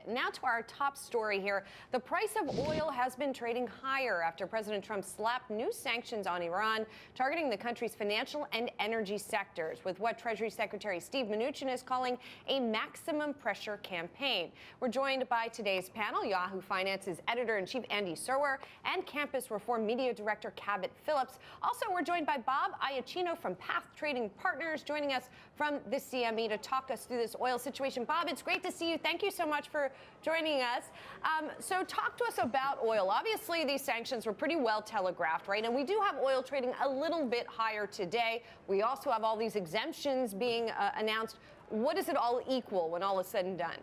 Now to our top story here. The price of oil has been trading higher after President Trump slapped new sanctions on Iran, targeting the country's financial and energy sectors, with what Treasury Secretary Steve Mnuchin is calling a maximum pressure campaign. We're joined by today's panel, Yahoo Finance's editor-in-chief Andy Serwer and Campus Reform Media Director Cabot Phillips. Also, we're joined by Bob Iaccino from Path Trading Partners, joining us from the CME to talk us through this oil situation. Bob, it's great to see you. Thank you so much for joining us. So talk to us about oil. Obviously, these sanctions were pretty well telegraphed, right? And we do have oil trading a little bit higher today. We also have all these exemptions being announced. What does it all equal when all is said and done?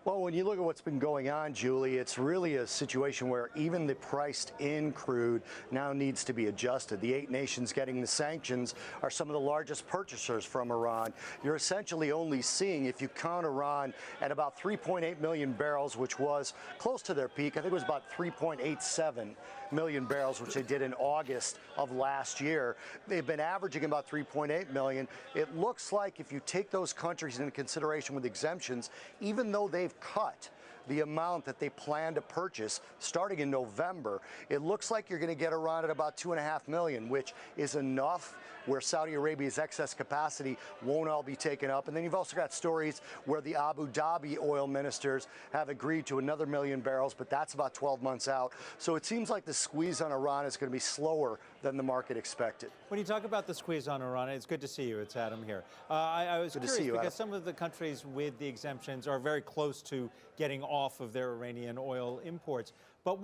Well, when you look at what's been going on, Julie, it's really a situation where even the priced in crude now needs to be adjusted. The 8 nations getting the sanctions are some of the largest purchasers from Iran. You're essentially only seeing, if you count Iran, at about 3.8 million barrels, which was close to their peak. I think it was about 3.87 million barrels, which they did in August of last year. They've been averaging about 3.8 million. It looks like if you take those countries into consideration with exemptions, even though they've cut the amount that they plan to purchase starting in November, it looks like you're going to get Iran at about 2.5 million, which is enough where Saudi Arabia's excess capacity won't all be taken up. And then you've also got stories where the Abu Dhabi oil ministers have agreed to another million barrels, but that's about 12 months out. So it seems like the squeeze on Iran is going to be slower than the market expected. When you talk about the squeeze on Iran, it's good to see you. It's Adam here. I was curious because some of the countries with the exemptions are very close to getting off of their Iranian oil imports. But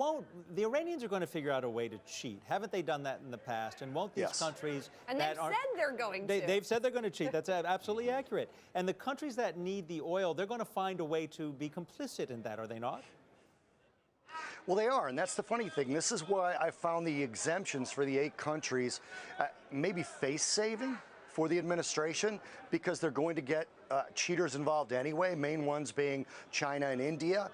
the Iranians are going to figure out a way to cheat. Haven't they done that in the past? And won't these countries and they've said they're going to. They've said they're going to cheat. That's absolutely accurate. And the countries that need the oil, they're going to find a way to be complicit in that, are they not? Well, they are, and that's the funny thing. This is why I found the exemptions for the 8 countries maybe face-saving for the administration, because they're going to get cheaters involved anyway, main ones being China and India.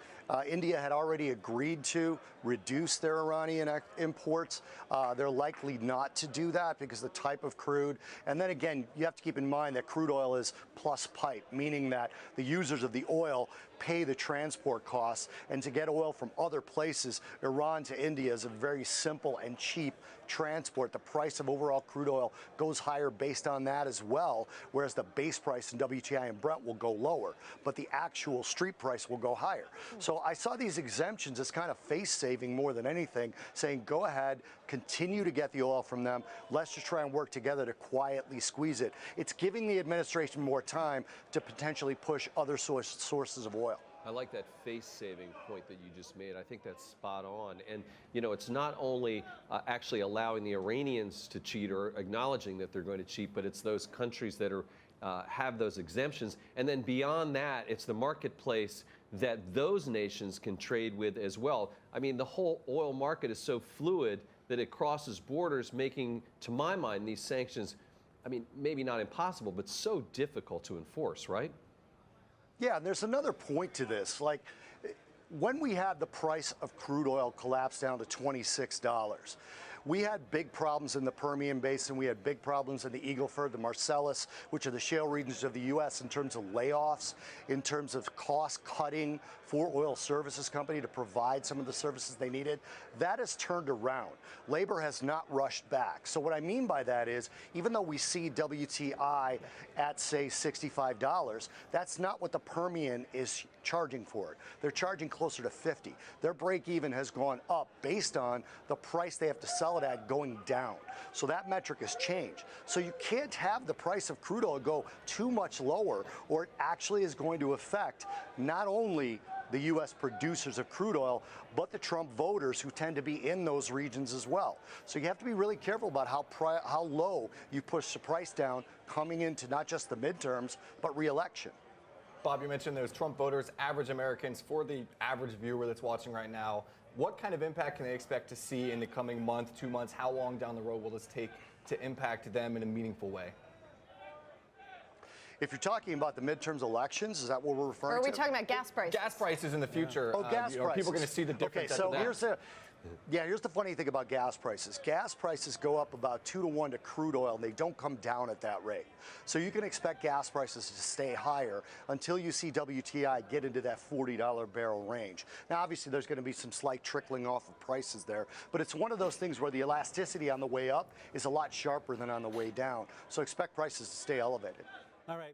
India had already agreed to reduce their Iranian imports. They're likely not to do that because the type of crude. And then again, you have to keep in mind that crude oil is plus pipe, meaning that the users of the oil pay the transport costs. And to get oil from other places, Iran to India is a very simple and cheap transport. The price of overall crude oil goes higher based on that as well, whereas the base price in WTI and Brent will go lower, but the actual street price will go higher. So I saw these exemptions as kind of face-saving more than anything, saying go ahead, continue to get the oil from them. Let's just try and work together to quietly squeeze it. It's giving the administration more time to potentially push other sources of oil. I like that face-saving point that you just made. I think that's spot on. And, you know, it's not only actually allowing the Iranians to cheat or acknowledging that they're going to cheat, but it's those countries that are have those exemptions. And then beyond that, it's the marketplace that those nations can trade with as well. I mean, the whole oil market is so fluid that it crosses borders, making, to my mind, these sanctions, I mean, maybe not impossible, but so difficult to enforce, right? Yeah, and there's another point to this. Like, when we had the price of crude oil collapse down to $26, we had big problems in the Permian Basin. We had big problems in the Eagle Ford, the Marcellus, which are the shale regions of the U.S. in terms of layoffs, in terms of cost cutting for oil services company to provide some of the services they needed. That has turned around. Labor has not rushed back. So what I mean by that is, even though we see WTI at, say, $65, that's not what the Permian is charging for it. They're charging closer to 50. Their break even has gone up based on the price they have to sell it at going down. So that metric has changed. So you can't have the price of crude oil go too much lower, or it actually is going to affect not only the U.S. producers of crude oil, but the Trump voters who tend to be in those regions as well. So you have to be really careful about how low you push the price down coming into not just the midterms, but re-election. Bob, you mentioned those Trump voters, average Americans. For the average viewer that's watching right now, what kind of impact can they expect to see in the coming month, 2 months? How long down the road will this take to impact them in a meaningful way? If you're talking about the midterms elections, is that what we're referring to? Or are we talking about gas prices? Gas prices in the future. Oh, gas prices. People are going to see the difference. Okay, so Yeah, here's the funny thing about gas prices. Gas prices go up about 2 to 1 to crude oil, and they don't come down at that rate. So you can expect gas prices to stay higher until you see WTI get into that $40 barrel range. Now, obviously, there's going to be some slight trickling off of prices there, but it's one of those things where the elasticity on the way up is a lot sharper than on the way down. So expect prices to stay elevated. All right.